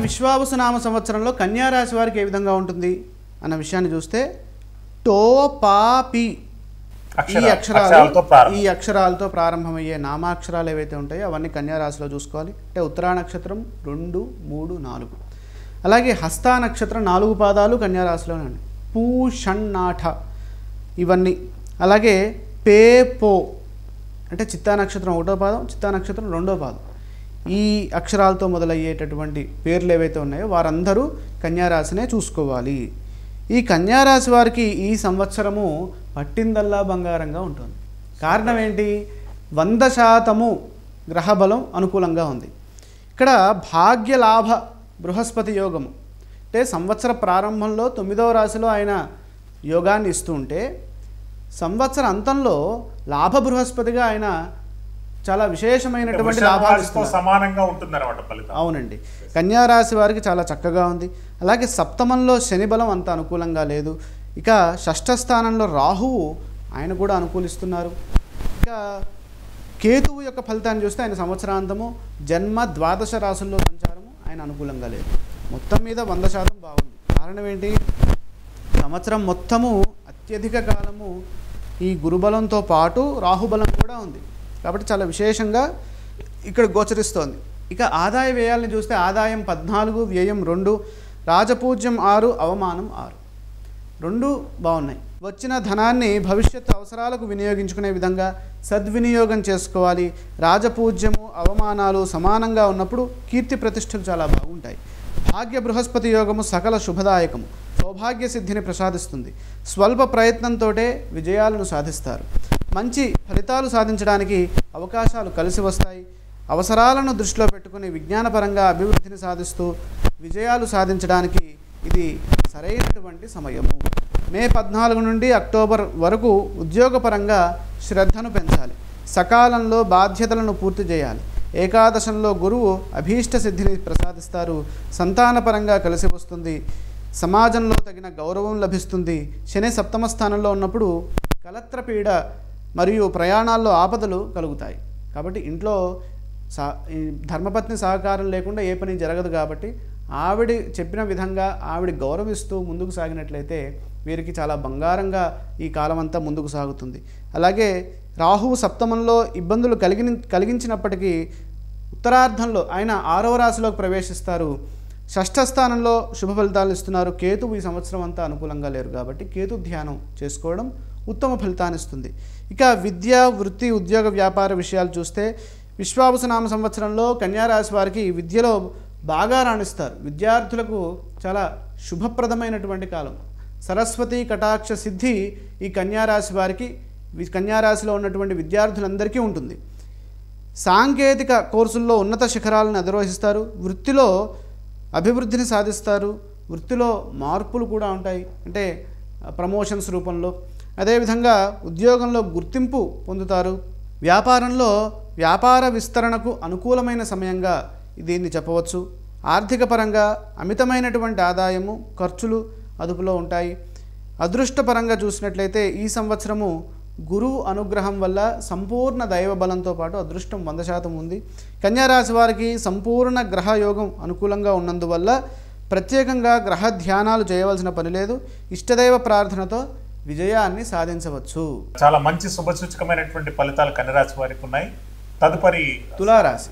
విశ్వావసునామ సంవత్సరంలో కన్యా రాశి వారికి ఏ విధంగా ఉంటుంది అన్న విషయాన్ని చూస్తే టో పా పి ఈ అక్షరాలతో ప్రారంభమయ్యే నామాక్షరాలు ఏవైతే ఉంటాయో అవన్నీ కన్యా రాశిలో చూసుకోవాలి. అంటే ఉత్తరా నక్షత్రం 2, 3, 4. అలాగే హస్తా నక్షత్రం 4 పాదాలు కన్యా రాశిలోనే ఉన్నాయి. పూ షణ్ణాఠ ఇవన్నీ. అలాగే పే పో అంటే చిత్తా నక్షత్రం 1వ పాదం, చిత్తా నక్షత్రం 2వ పాదం. ఈ అక్షరాలతో మొదలయ్యేటటువంటి పేర్లు ఏవైతే ఉన్నాయో వారందరూ కన్యా రాశినే చూసుకోవాలి. ఈ కన్యా రాశి వారికి ఈ సంవత్సరము పట్టిందల్లా బంగారంగా ఉంటుంది. కారణం ఏంటి? 100% గ్రహబలం అనుకూలంగా ఉంది. ఇక్కడ భాగ్యలాభ బృహస్పతి యోగము అంటే సంవత్సర ప్రారంభంలో 9వ రాశిలో ఆయన యోగాన్ని ఇస్తూ ఉంటే సంవత్సర అంతంలో లాభ బృహస్పతిగా ఆయన చాలా విశేషమైనటువంటి లాభాలతో సమానంగా ఉంటుందన్నమాట ఫలితం. అవునండి, కన్యా రాశి వారికి చాలా చక్కగా ఉంది. అలాగే సప్తమంలో శని బలం అంత అనుకూలంగా లేదు. ఇక షష్ఠ స్థానంలో రాహువు ఆయన కూడా అనుకూలిస్తున్నారు. ఇక కేతువు యొక్క ఫలితాన్ని చూస్తే ఆయన సంవత్సరాంతము జన్మ ద్వాదశ రాశుల్లో సంచారము ఆయన అనుకూలంగా లేదు. మొత్తం మీద 100% బాగుంది. కారణం ఏంటి? సంవత్సరం మొత్తము అత్యధిక కాలము ఈ గురుబలంతో పాటు రాహుబలం కూడా ఉంది కాబట్టి చాలా విశేషంగా ఇక్కడ గోచరిస్తోంది. ఇక ఆదాయ వ్యయాలను చూస్తే ఆదాయం 14, వ్యయం 2, రాజపూజ్యం 6, అవమానం 6. 2 బాగున్నాయి. వచ్చిన ధనాన్ని భవిష్యత్తు అవసరాలకు వినియోగించుకునే విధంగా సద్వినియోగం చేసుకోవాలి. రాజపూజ్యము అవమానాలు సమానంగా ఉన్నప్పుడు కీర్తి ప్రతిష్టలు చాలా బాగుంటాయి. భాగ్య బృహస్పతి యోగము సకల శుభదాయకము, సౌభాగ్య సిద్ధిని ప్రసాదిస్తుంది. స్వల్ప ప్రయత్నంతో విజయాలను సాధిస్తారు. మంచి ఫలితాలు సాధించడానికి అవకాశాలు కలిసి వస్తాయి. అవసరాలను దృష్టిలో పెట్టుకుని విజ్ఞానపరంగా అభివృద్ధిని సాధిస్తూ విజయాలు సాధించడానికి ఇది సరైనటువంటి సమయము. మే 14 నుండి అక్టోబర్ వరకు ఉద్యోగపరంగా శ్రద్ధను పెంచాలి. సకాలంలో బాధ్యతలను పూర్తి చేయాలి. ఏకాదశంలో గురువు అభీష్ట సిద్ధిని ప్రసాదిస్తారు. సంతానపరంగా కలిసి వస్తుంది. సమాజంలో తగిన గౌరవం లభిస్తుంది. శని సప్తమ స్థానంలో ఉన్నప్పుడు కలత్రపీడ మరియు ప్రయాణాల్లో ఆపదలు కలుగుతాయి. కాబట్టి ఇంట్లో ధర్మపత్ని సహకారం లేకుండా ఏ పని జరగదు. కాబట్టి ఆవిడ చెప్పిన విధంగా ఆవిడ గౌరవిస్తూ ముందుకు సాగినట్లయితే వీరికి చాలా బంగారంగా ఈ కాలం అంతా ముందుకు సాగుతుంది. అలాగే రాహువు సప్తమంలో ఇబ్బందులు కలిగించినప్పటికీ ఉత్తరార్ధంలో ఆయన 6వ రాశిలోకి ప్రవేశిస్తారు. షష్ఠ స్థానంలో శుభ ఫలితాలు ఇస్తున్నారు. కేతువు ఈ సంవత్సరం అంతా అనుకూలంగా లేరు కాబట్టి కేతు ధ్యానం చేసుకోవడం ఉత్తమ ఫలితాన్ని ఇస్తుంది. ఇక విద్య, వృత్తి, ఉద్యోగ, వ్యాపార విషయాలు చూస్తే విశ్వావసునామ సంవత్సరంలో కన్యా రాశి వారికి విద్యలో బాగా రాణిస్తారు. విద్యార్థులకు చాలా శుభప్రదమైనటువంటి కాలం. సరస్వతి కటాక్ష సిద్ధి ఈ కన్యా రాశి వారికి, కన్యా రాశిలో ఉన్నటువంటి విద్యార్థులందరికీ ఉంటుంది. సాంకేతిక కోర్సుల్లో ఉన్నత శిఖరాలను అధిరోహిస్తారు. వృత్తిలో అభివృద్ధిని సాధిస్తారు. వృత్తిలో మార్పులు కూడా ఉంటాయి, అంటే ప్రమోషన్స్ రూపంలో. అదేవిధంగా ఉద్యోగంలో గుర్తింపు పొందుతారు. వ్యాపారంలో వ్యాపార విస్తరణకు అనుకూలమైన సమయంగా దీన్ని చెప్పవచ్చు. ఆర్థిక పరంగా అమితమైనటువంటి ఆదాయము, ఖర్చులు అదుపులో ఉంటాయి. అదృష్టపరంగా చూసినట్లయితే ఈ సంవత్సరము గురువు అనుగ్రహం వల్ల సంపూర్ణ దైవ బలంతో పాటు అదృష్టం 100% ఉంది. కన్యా రాశి వారికి సంపూర్ణ గ్రహ యోగం అనుకూలంగా ఉన్నందువల్ల ప్రత్యేకంగా గ్రహ ధ్యానాలు చేయవలసిన పని లేదు. ఇష్టదైవ ప్రార్థనతో విజయాన్ని సాధించవచ్చు. చాలా మంచి శుభసూచకమైనటువంటి ఫలితాలు కన్యా రాశి వారికి ఉన్నాయి. తదుపరి తులారాశి.